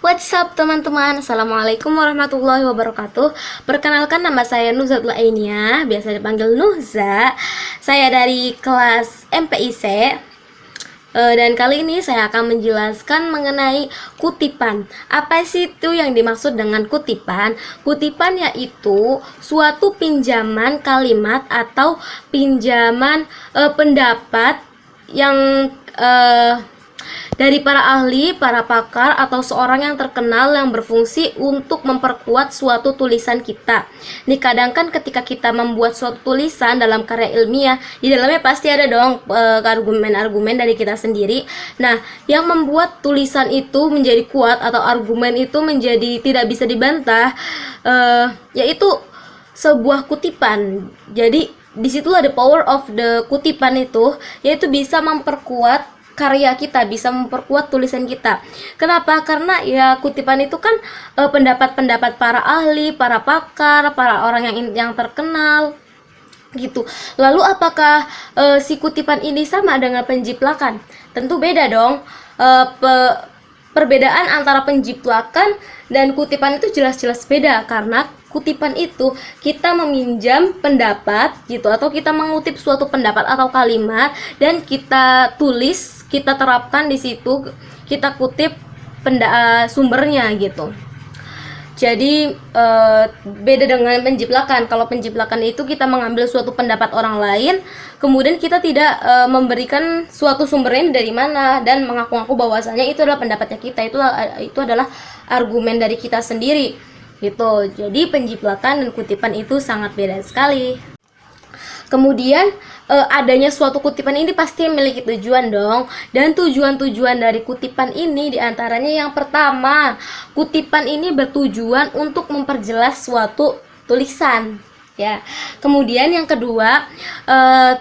What's up teman-teman, Assalamualaikum warahmatullahi wabarakatuh. Perkenalkan, nama saya Nuzatul Ainia, biasa dipanggil Nuza. Saya dari kelas MPIC. Dan kali ini saya akan menjelaskan mengenai kutipan. Apa sih itu yang dimaksud dengan kutipan? Kutipan yaitu suatu pinjaman kalimat atau pinjaman pendapat yang dari para ahli, para pakar, atau seorang yang terkenal yang berfungsi untuk memperkuat suatu tulisan kita. Nih, kadang kan ketika kita membuat suatu tulisan dalam karya ilmiah, di dalamnya pasti ada dong argumen-argumen dari kita sendiri. Nah, yang membuat tulisan itu menjadi kuat atau argumen itu menjadi tidak bisa dibantah, yaitu sebuah kutipan. Jadi disitulah the power of the kutipan itu, yaitu bisa memperkuat karya kita, bisa memperkuat tulisan kita. Kenapa? Karena ya kutipan itu kan pendapat-pendapat para ahli, para pakar, para orang yang terkenal gitu. Lalu apakah si kutipan ini sama dengan penjiplakan? Tentu beda dong. Perbedaan antara penjiplakan dan kutipan itu jelas-jelas beda, karena kutipan itu kita meminjam pendapat gitu, atau kita mengutip suatu pendapat atau kalimat dan kita tulis, kita terapkan di situ, kita kutip sumbernya gitu. Jadi beda dengan penjiplakan. Kalau penjiplakan itu kita mengambil suatu pendapat orang lain, kemudian kita tidak memberikan suatu sumbernya dari mana dan mengaku-ngaku bahwasanya itu adalah pendapatnya kita, itu adalah argumen dari kita sendiri gitu. Jadi penjiplakan dan kutipan itu sangat beda sekali. Kemudian adanya suatu kutipan ini pasti memiliki tujuan dong. Dan tujuan-tujuan dari kutipan ini diantaranya yang pertama, kutipan ini bertujuan untuk memperjelas suatu tulisan ya. Kemudian yang kedua,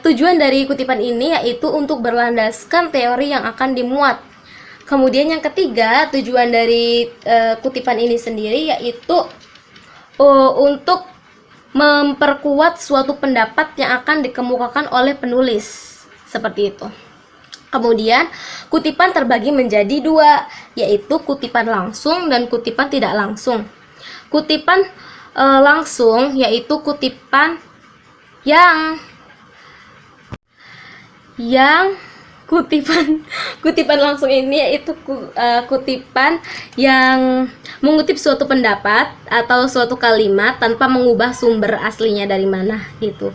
tujuan dari kutipan ini yaitu untuk berlandaskan teori yang akan dimuat. Kemudian yang ketiga, tujuan dari kutipan ini sendiri yaitu untuk memperkuat suatu pendapat yang akan dikemukakan oleh penulis, seperti itu. Kemudian kutipan terbagi menjadi dua, yaitu kutipan langsung dan kutipan tidak langsung. Kutipan langsung yaitu kutipan kutipan langsung ini yaitu kutipan yang mengutip suatu pendapat atau suatu kalimat tanpa mengubah sumber aslinya dari mana gitu.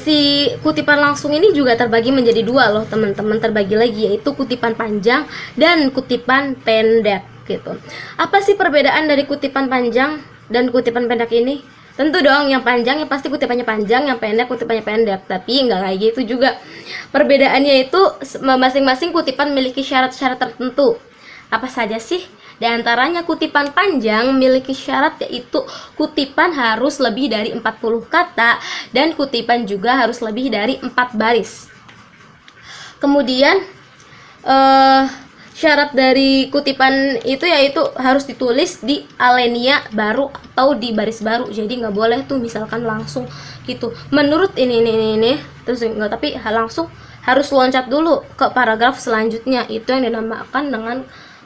Si kutipan langsung ini juga terbagi menjadi dua loh teman-teman, terbagi lagi, yaitu kutipan panjang dan kutipan pendek gitu. Apa sih perbedaan dari kutipan panjang dan kutipan pendek ini? Tentu dong, yang panjang ya pasti kutipannya panjang, yang pendek kutipannya pendek. Tapi nggak kayak gitu juga. Perbedaannya itu masing-masing kutipan memiliki syarat-syarat tertentu. Apa saja sih? Di antaranya kutipan panjang memiliki syarat, yaitu kutipan harus lebih dari 40 kata dan kutipan juga harus lebih dari 4 baris. Kemudian syarat dari kutipan itu yaitu harus ditulis di alinea baru atau di baris baru. Jadi nggak boleh tuh misalkan langsung gitu. Menurut ini terus enggak, tapi langsung harus loncat dulu ke paragraf selanjutnya. Itu yang dinamakan dengan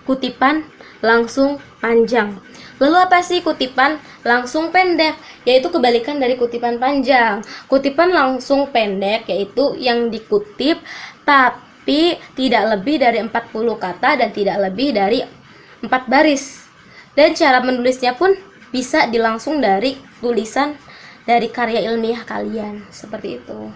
kutipan langsung panjang. Lalu apa sih kutipan langsung pendek? Yaitu kebalikan dari kutipan panjang. Kutipan langsung pendek yaitu yang dikutip tapi tidak lebih dari 40 kata dan tidak lebih dari 4 baris. Dan cara menulisnya pun bisa dilangsung dari tulisan dari karya ilmiah kalian, seperti itu.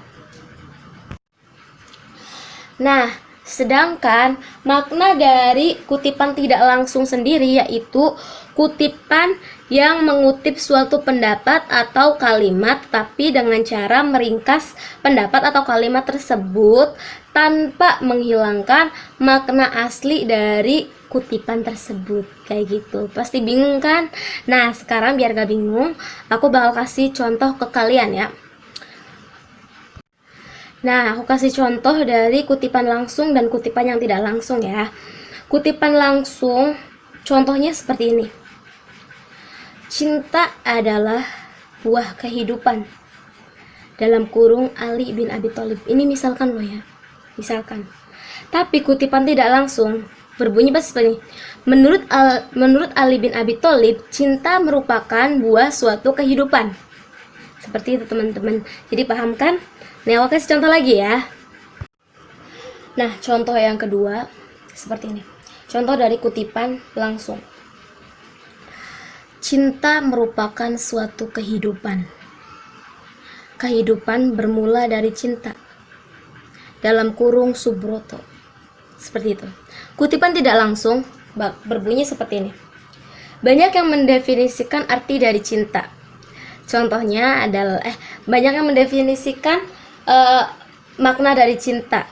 Nah, sedangkan makna dari kutipan tidak langsung sendiri yaitu kutipan yang mengutip suatu pendapat atau kalimat tapi dengan cara meringkas pendapat atau kalimat tersebut tanpa menghilangkan makna asli dari kutipan tersebut. Kayak gitu. Pasti bingung kan? Nah, sekarang biar gak bingung, aku bakal kasih contoh ke kalian ya. Nah, aku kasih contoh dari kutipan langsung dan kutipan yang tidak langsung ya. Kutipan langsung, contohnya seperti ini. Cinta adalah buah kehidupan. Dalam kurung Ali bin Abi Thalib. Ini misalkan loh ya. Misalkan. Tapi kutipan tidak langsung, berbunyi seperti ini. Menurut Ali bin Abi Thalib, cinta merupakan buah suatu kehidupan. Seperti itu teman-teman. Jadi paham kan? Nih aku kasih contoh lagi ya. Nah, contoh yang kedua seperti ini. Contoh dari kutipan langsung. Cinta merupakan suatu kehidupan. Kehidupan bermula dari cinta. Dalam kurung Subroto. Seperti itu. Kutipan tidak langsung berbunyi seperti ini. Banyak yang mendefinisikan arti dari cinta. Contohnya adalah banyak yang mendefinisikan makna dari cinta.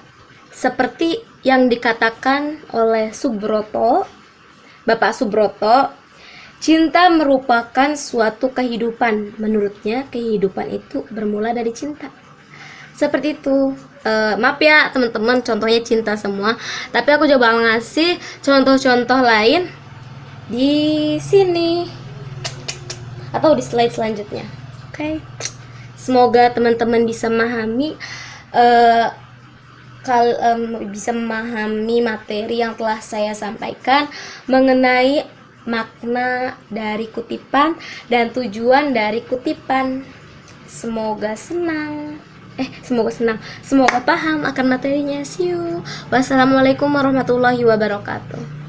Seperti yang dikatakan oleh Subroto, Bapak Subroto, cinta merupakan suatu kehidupan. Menurutnya, kehidupan itu bermula dari cinta. Seperti itu. Maaf ya teman-teman, contohnya cinta semua. Tapi aku coba ngasih contoh-contoh lain di sini atau di slide selanjutnya. Oke. Semoga teman-teman bisa memahami materi yang telah saya sampaikan mengenai makna dari kutipan dan tujuan dari kutipan. Semoga paham akan materinya. See you. Wassalamualaikum warahmatullahi wabarakatuh.